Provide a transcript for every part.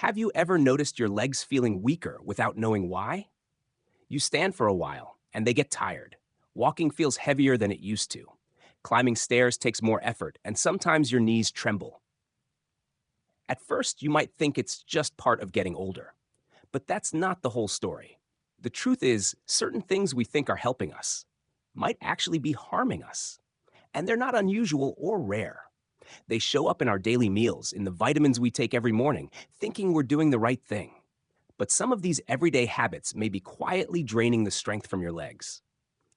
Have you ever noticed your legs feeling weaker without knowing why? You stand for a while and they get tired. Walking feels heavier than it used to. Climbing stairs takes more effort, and sometimes your knees tremble. At first, you might think it's just part of getting older, but that's not the whole story. The truth is, certain things we think are helping us might actually be harming us, and they're not unusual or rare. They show up in our daily meals, in the vitamins we take every morning, thinking we're doing the right thing. But some of these everyday habits may be quietly draining the strength from your legs.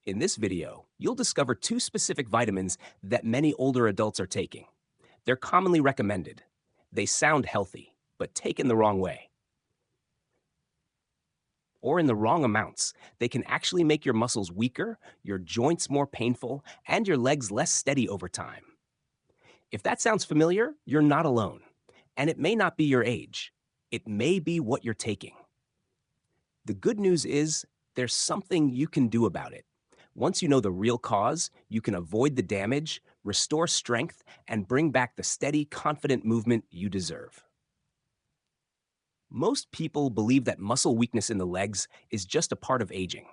In this video, you'll discover two specific vitamins that many older adults are taking. They're commonly recommended. They sound healthy, but taken the wrong way, or in the wrong amounts, they can actually make your muscles weaker, your joints more painful, and your legs less steady over time. If that sounds familiar, you're not alone. And it may not be your age. It may be what you're taking. The good news is there's something you can do about it. Once you know the real cause, you can avoid the damage, restore strength, and bring back the steady, confident movement you deserve. Most people believe that muscle weakness in the legs is just a part of aging.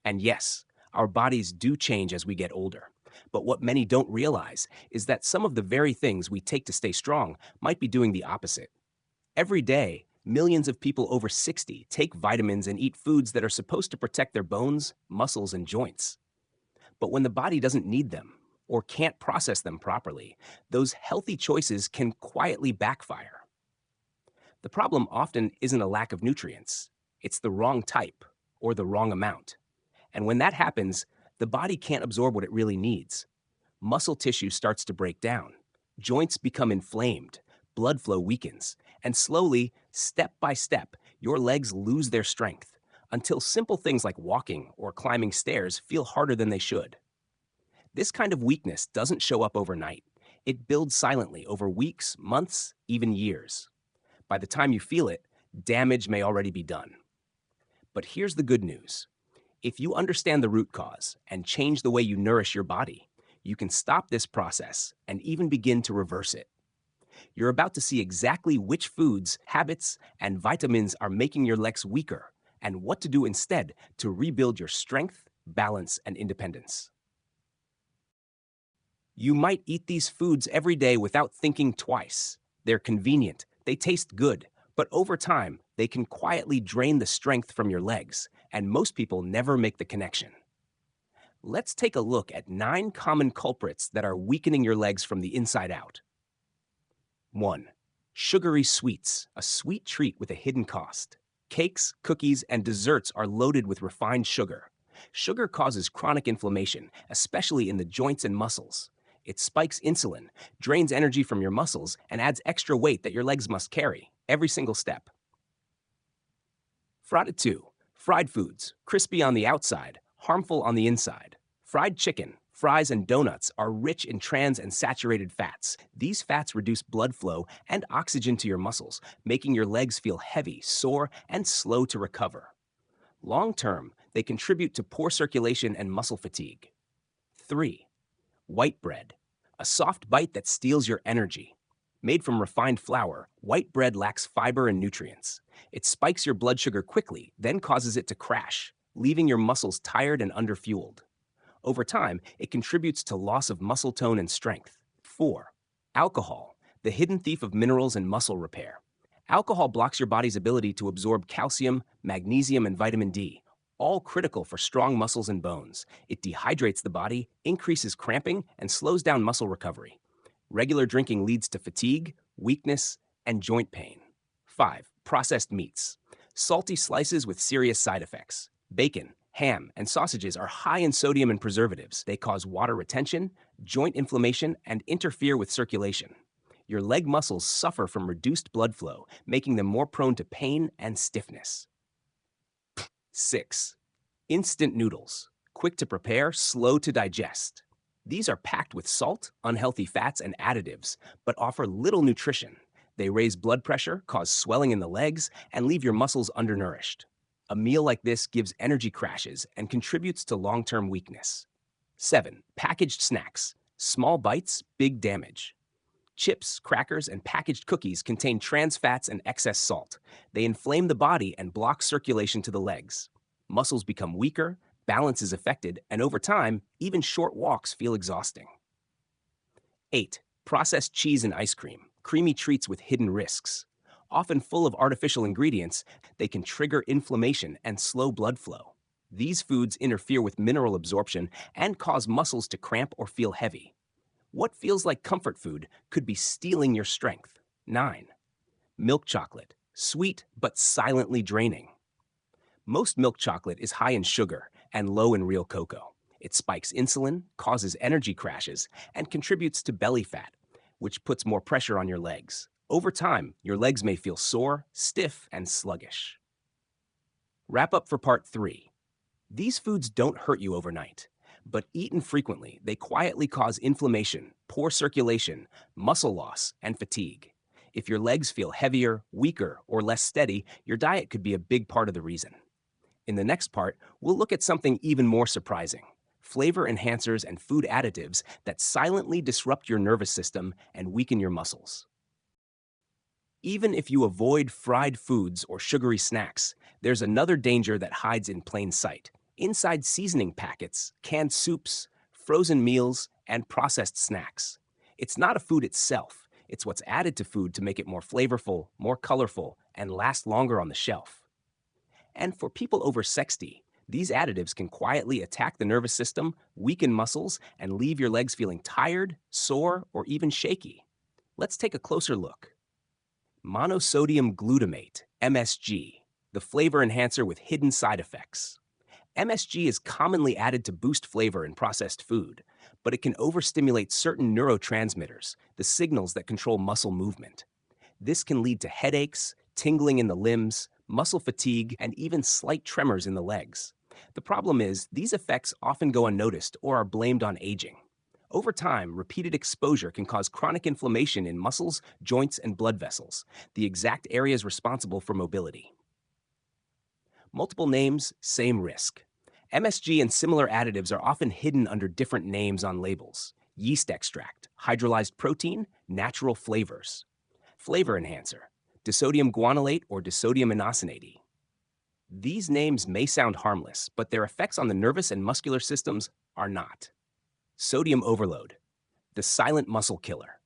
And yes, our bodies do change as we get older. But what many don't realize is that some of the very things we take to stay strong might be doing the opposite. Every day, millions of people over 60 take vitamins and eat foods that are supposed to protect their bones, muscles, and joints. But when the body doesn't need them or can't process them properly, those healthy choices can quietly backfire. The problem often isn't a lack of nutrients, it's the wrong type or the wrong amount. And when that happens, the body can't absorb what it really needs. Muscle tissue starts to break down, joints become inflamed, blood flow weakens, and slowly, step by step, your legs lose their strength until simple things like walking or climbing stairs feel harder than they should. This kind of weakness doesn't show up overnight. It builds silently over weeks, months, even years. By the time you feel it, damage may already be done. But here's the good news. If you understand the root cause and change the way you nourish your body, you can stop this process and even begin to reverse it. You're about to see exactly which foods, habits, and vitamins are making your legs weaker and what to do instead to rebuild your strength, balance, and independence. You might eat these foods every day without thinking twice. They're convenient, they taste good, but over time, they can quietly drain the strength from your legs, and most people never make the connection. Let's take a look at 9 common culprits that are weakening your legs from the inside out. 1. Sugary sweets, a sweet treat with a hidden cost. Cakes, cookies, and desserts are loaded with refined sugar. Sugar causes chronic inflammation, especially in the joints and muscles. It spikes insulin, drains energy from your muscles, and adds extra weight that your legs must carry every single step. 2. Fried foods, crispy on the outside, harmful on the inside. Fried chicken, fries, and donuts are rich in trans and saturated fats. These fats reduce blood flow and oxygen to your muscles, making your legs feel heavy, sore, and slow to recover. Long term, they contribute to poor circulation and muscle fatigue. 3. White bread, a soft bite that steals your energy. Made from refined flour, white bread lacks fiber and nutrients. It spikes your blood sugar quickly, then causes it to crash, leaving your muscles tired and underfueled. Over time, it contributes to loss of muscle tone and strength. 4. Alcohol, the hidden thief of minerals and muscle repair. Alcohol blocks your body's ability to absorb calcium, magnesium, and vitamin D, all critical for strong muscles and bones. It dehydrates the body, increases cramping, and slows down muscle recovery. Regular drinking leads to fatigue, weakness, and joint pain. 5. Processed meats. Salty slices with serious side effects. Bacon, ham, and sausages are high in sodium and preservatives. They cause water retention, joint inflammation, and interfere with circulation. Your leg muscles suffer from reduced blood flow, making them more prone to pain and stiffness. 6. Instant noodles. Quick to prepare, slow to digest. These are packed with salt, unhealthy fats, and additives, but offer little nutrition. They raise blood pressure, cause swelling in the legs, and leave your muscles undernourished. A meal like this gives energy crashes and contributes to long-term weakness. 7. Packaged snacks. Small bites, big damage. Chips, crackers, and packaged cookies contain trans fats and excess salt. They inflame the body and block circulation to the legs. Muscles become weaker, balance is affected, and over time, even short walks feel exhausting. 8. Processed cheese and ice cream, creamy treats with hidden risks. Often full of artificial ingredients, they can trigger inflammation and slow blood flow. These foods interfere with mineral absorption and cause muscles to cramp or feel heavy. What feels like comfort food could be stealing your strength. 9. Milk chocolate, sweet but silently draining. Most milk chocolate is high in sugar and low in real cocoa. It spikes insulin, causes energy crashes, and contributes to belly fat, which puts more pressure on your legs. Over time, your legs may feel sore, stiff, and sluggish. Wrap up for part 3. These foods don't hurt you overnight, but eaten frequently, they quietly cause inflammation, poor circulation, muscle loss, and fatigue. If your legs feel heavier, weaker, or less steady, your diet could be a big part of the reason. In the next part, we'll look at something even more surprising: flavor enhancers and food additives that silently disrupt your nervous system and weaken your muscles. Even if you avoid fried foods or sugary snacks, there's another danger that hides in plain sight: inside seasoning packets, canned soups, frozen meals, and processed snacks. It's not a food itself, it's what's added to food to make it more flavorful, more colorful, and last longer on the shelf. And for people over 60, these additives can quietly attack the nervous system, weaken muscles, and leave your legs feeling tired, sore, or even shaky. Let's take a closer look. Monosodium glutamate, MSG, the flavor enhancer with hidden side effects. MSG is commonly added to boost flavor in processed food, but it can overstimulate certain neurotransmitters, the signals that control muscle movement. This can lead to headaches, tingling in the limbs, muscle fatigue, and even slight tremors in the legs. The problem is, these effects often go unnoticed or are blamed on aging. Over time, repeated exposure can cause chronic inflammation in muscles, joints, and blood vessels, the exact areas responsible for mobility. Multiple names, same risk. MSG and similar additives are often hidden under different names on labels: yeast extract, hydrolyzed protein, natural flavors. Flavor enhancer, disodium guanylate or disodium inosinate. These names may sound harmless, but their effects on the nervous and muscular systems are not. Sodium overload, the silent muscle killer.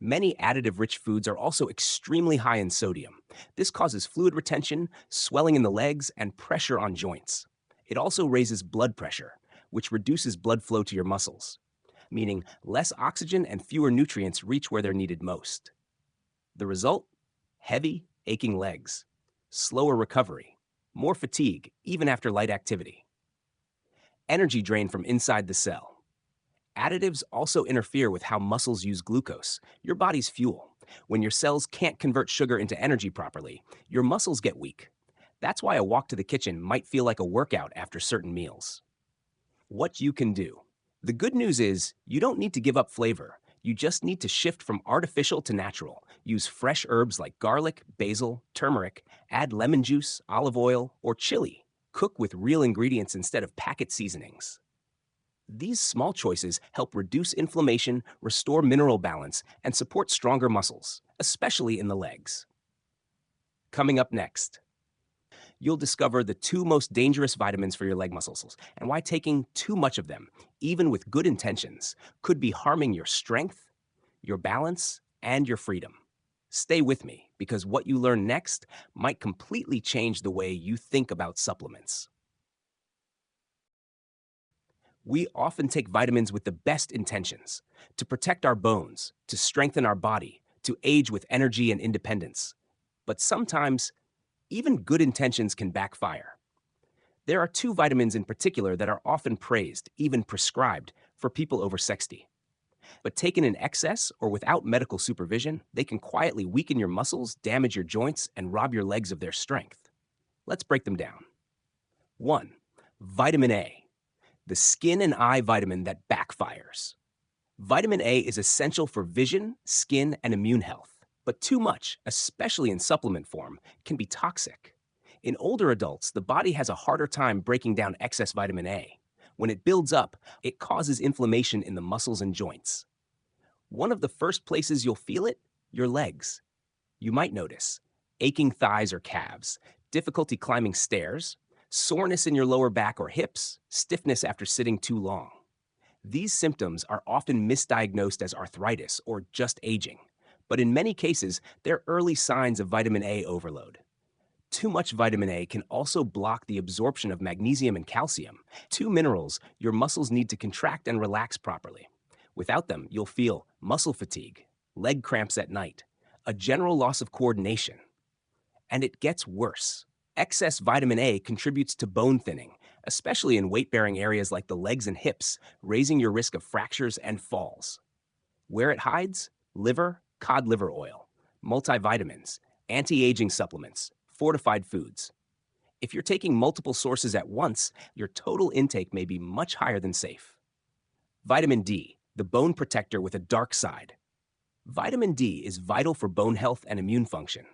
Many additive-rich foods are also extremely high in sodium. This causes fluid retention, swelling in the legs, and pressure on joints. It also raises blood pressure, which reduces blood flow to your muscles, meaning less oxygen and fewer nutrients reach where they're needed most. The result? Heavy, aching legs, slower recovery, more fatigue, even after light activity. Energy drain from inside the cell. Additives also interfere with how muscles use glucose, your body's fuel. When your cells can't convert sugar into energy properly, your muscles get weak. That's why a walk to the kitchen might feel like a workout after certain meals. What you can do. The good news is, you don't need to give up flavor. You just need to shift from artificial to natural. Use fresh herbs like garlic, basil, turmeric, add lemon juice, olive oil, or chili. Cook with real ingredients instead of packet seasonings. These small choices help reduce inflammation, restore mineral balance, and support stronger muscles, especially in the legs. Coming up next, you'll discover the 2 most dangerous vitamins for your leg muscles and why taking too much of them, even with good intentions, could be harming your strength, your balance, and your freedom. Stay with me, because what you learn next might completely change the way you think about supplements. We often take vitamins with the best intentions: to protect our bones, to strengthen our body, to age with energy and independence. But sometimes, even good intentions can backfire. There are 2 vitamins in particular that are often praised, even prescribed, for people over 60. But taken in excess or without medical supervision, they can quietly weaken your muscles, damage your joints, and rob your legs of their strength. Let's break them down. 1. Vitamin A, the skin and eye vitamin that backfires. Vitamin A is essential for vision, skin, and immune health. But too much, especially in supplement form, can be toxic. In older adults, the body has a harder time breaking down excess vitamin A. When it builds up, it causes inflammation in the muscles and joints. One of the first places you'll feel it? Your legs. You might notice aching thighs or calves, difficulty climbing stairs, soreness in your lower back or hips, stiffness after sitting too long. These symptoms are often misdiagnosed as arthritis or just aging, but in many cases, they're early signs of vitamin A overload. Too much vitamin A can also block the absorption of magnesium and calcium, two minerals your muscles need to contract and relax properly. Without them, you'll feel muscle fatigue, leg cramps at night, a general loss of coordination. And it gets worse. Excess vitamin A contributes to bone thinning, especially in weight bearing areas like the legs and hips, raising your risk of fractures and falls. Where it hides? Liver, cod liver oil, multivitamins, anti aging supplements, fortified foods. If you're taking multiple sources at once, your total intake may be much higher than safe. Vitamin D, the bone protector with a dark side. Vitamin D is vital for bone health and immune function.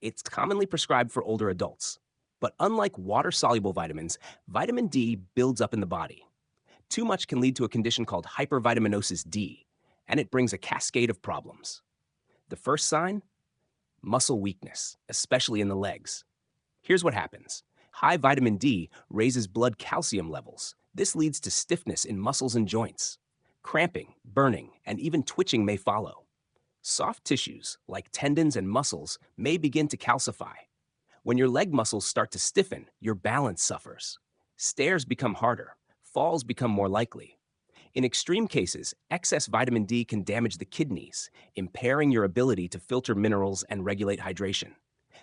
It's commonly prescribed for older adults. But unlike water-soluble vitamins, vitamin D builds up in the body. Too much can lead to a condition called hypervitaminosis D, and it brings a cascade of problems. The first sign? Muscle weakness, especially in the legs. Here's what happens. High vitamin D raises blood calcium levels. This leads to stiffness in muscles and joints. Cramping, burning, and even twitching may follow. Soft tissues, like tendons and muscles, may begin to calcify. When your leg muscles start to stiffen, your balance suffers. Stairs become harder. Falls become more likely. In extreme cases, excess vitamin D can damage the kidneys, impairing your ability to filter minerals and regulate hydration.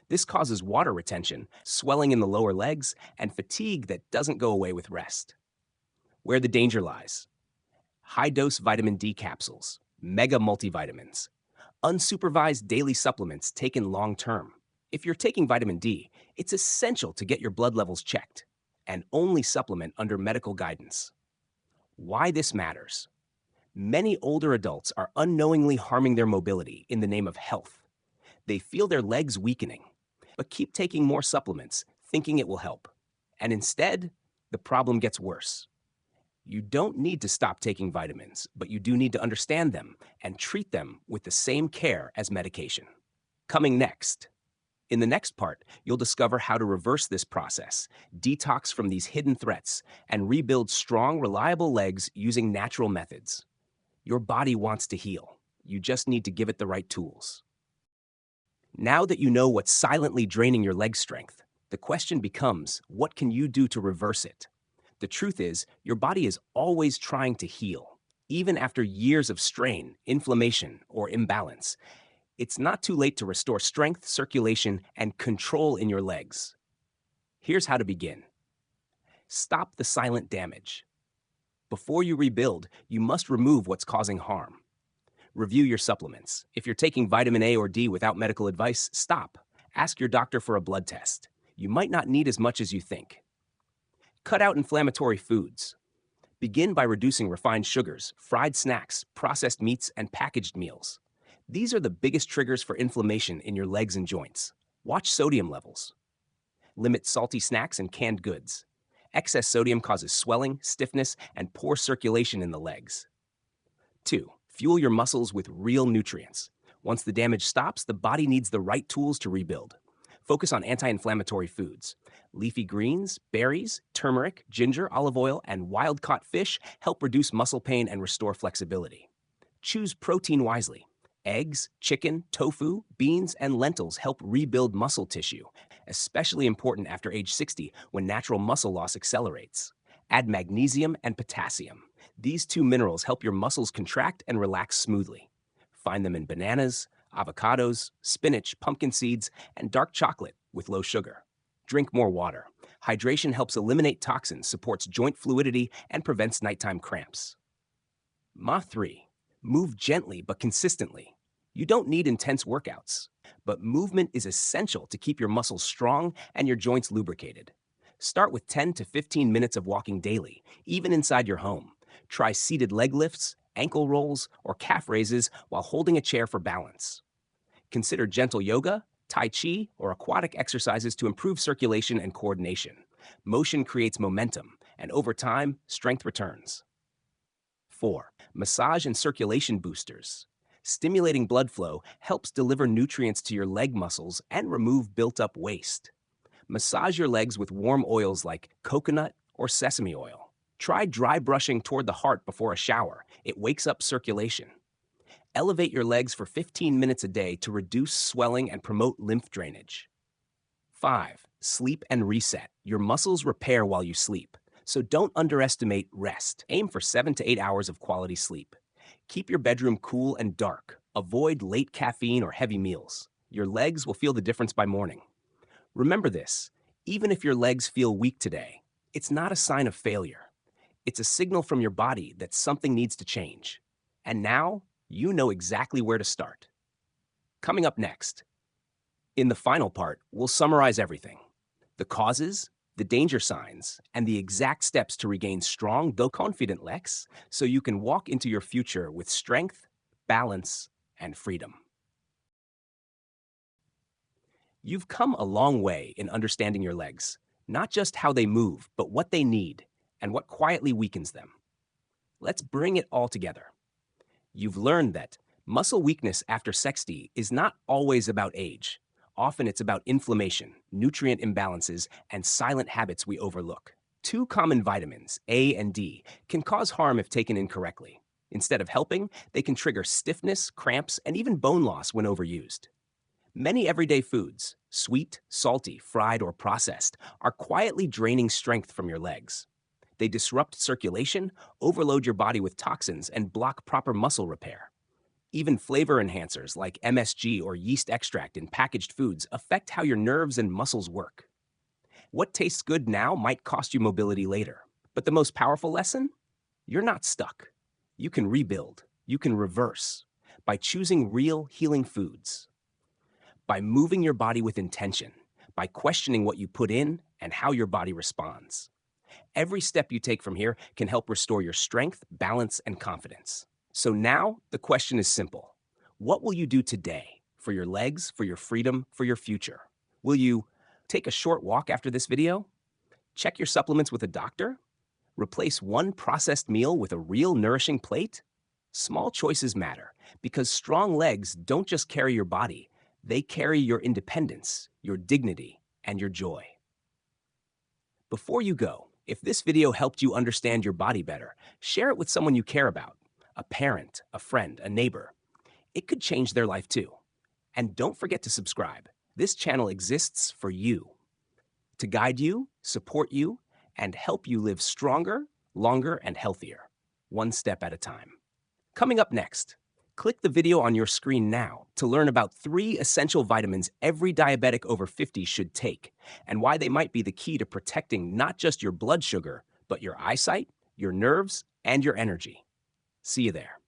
This causes water retention, swelling in the lower legs, and fatigue that doesn't go away with rest. Where the danger lies: high-dose vitamin D capsules, mega multivitamins, unsupervised daily supplements taken long-term. If you're taking vitamin D, it's essential to get your blood levels checked and only supplement under medical guidance. Why this matters: many older adults are unknowingly harming their mobility in the name of health. They feel their legs weakening, but keep taking more supplements, thinking it will help. And instead, the problem gets worse. You don't need to stop taking vitamins, but you do need to understand them and treat them with the same care as medication. Coming next. In the next part, you'll discover how to reverse this process, detox from these hidden threats, and rebuild strong, reliable legs using natural methods. Your body wants to heal. You just need to give it the right tools. Now that you know what's silently draining your leg strength, the question becomes, what can you do to reverse it? The truth is, your body is always trying to heal, even after years of strain, inflammation, or imbalance. It's not too late to restore strength, circulation, and control in your legs. Here's how to begin. Stop the silent damage. Before you rebuild, you must remove what's causing harm. Review your supplements. If you're taking vitamin A or D without medical advice, stop. Ask your doctor for a blood test. You might not need as much as you think. Cut out inflammatory foods. Begin by reducing refined sugars, fried snacks, processed meats, and packaged meals. These are the biggest triggers for inflammation in your legs and joints. Watch sodium levels. Limit salty snacks and canned goods. Excess sodium causes swelling, stiffness, and poor circulation in the legs. 2. Fuel your muscles with real nutrients. Once the damage stops, the body needs the right tools to rebuild. Focus on anti-inflammatory foods. Leafy greens, berries, turmeric, ginger, olive oil, and wild-caught fish help reduce muscle pain and restore flexibility. Choose protein wisely. Eggs, chicken, tofu, beans, and lentils help rebuild muscle tissue, especially important after age 60 when natural muscle loss accelerates. Add magnesium and potassium. These two minerals help your muscles contract and relax smoothly. Find them in bananas, avocados, spinach, pumpkin seeds, and dark chocolate with low sugar. Drink more water. Hydration helps eliminate toxins, supports joint fluidity, and prevents nighttime cramps. Ma3. Move gently but consistently. You don't need intense workouts, but movement is essential to keep your muscles strong and your joints lubricated. Start with 10 to 15 minutes of walking daily, even inside your home. Try seated leg lifts, ankle rolls, or calf raises while holding a chair for balance. Consider gentle yoga, tai chi, or aquatic exercises to improve circulation and coordination. Motion creates momentum, and over time, strength returns. 4. Massage and circulation boosters. Stimulating blood flow helps deliver nutrients to your leg muscles and remove built up waste. Massage your legs with warm oils like coconut or sesame oil. Try dry brushing toward the heart before a shower. It wakes up circulation. Elevate your legs for 15 minutes a day to reduce swelling and promote lymph drainage. 5. Sleep and reset. Your muscles repair while you sleep, so don't underestimate rest. Aim for 7 to 8 hours of quality sleep. Keep your bedroom cool and dark. Avoid late caffeine or heavy meals. Your legs will feel the difference by morning. Remember this, even if your legs feel weak today, it's not a sign of failure. It's a signal from your body that something needs to change. And now, you know exactly where to start. Coming up next, in the final part, we'll summarize everything: the causes, the danger signs, and the exact steps to regain strong, though confident legs so you can walk into your future with strength, balance, and freedom. You've come a long way in understanding your legs, not just how they move, but what they need and what quietly weakens them. Let's bring it all together. You've learned that muscle weakness after 60 is not always about age. Often it's about inflammation, nutrient imbalances, and silent habits we overlook. Two common vitamins, A and D, can cause harm if taken incorrectly. Instead of helping, they can trigger stiffness, cramps, and even bone loss when overused. Many everyday foods, sweet, salty, fried, or processed, are quietly draining strength from your legs. They disrupt circulation, overload your body with toxins, and block proper muscle repair. Even flavor enhancers like MSG or yeast extract in packaged foods affect how your nerves and muscles work. What tastes good now might cost you mobility later. But the most powerful lesson? You're not stuck. You can rebuild. You can reverse by choosing real healing foods, by moving your body with intention, by questioning what you put in and how your body responds. Every step you take from here can help restore your strength, balance, and confidence. So now the question is simple. What will you do today for your legs, for your freedom, for your future? Will you take a short walk after this video? Check your supplements with a doctor? Replace one processed meal with a real nourishing plate? Small choices matter because strong legs don't just carry your body, they carry your independence, your dignity, and your joy. Before you go, if this video helped you understand your body better, share it with someone you care about, a parent, a friend, a neighbor. It could change their life too. And don't forget to subscribe. This channel exists for you, to guide you, support you, and help you live stronger, longer, and healthier, one step at a time. Coming up next, click the video on your screen now to learn about 3 essential vitamins every diabetic over 50 should take and why they might be the key to protecting not just your blood sugar, but your eyesight, your nerves, and your energy. See you there.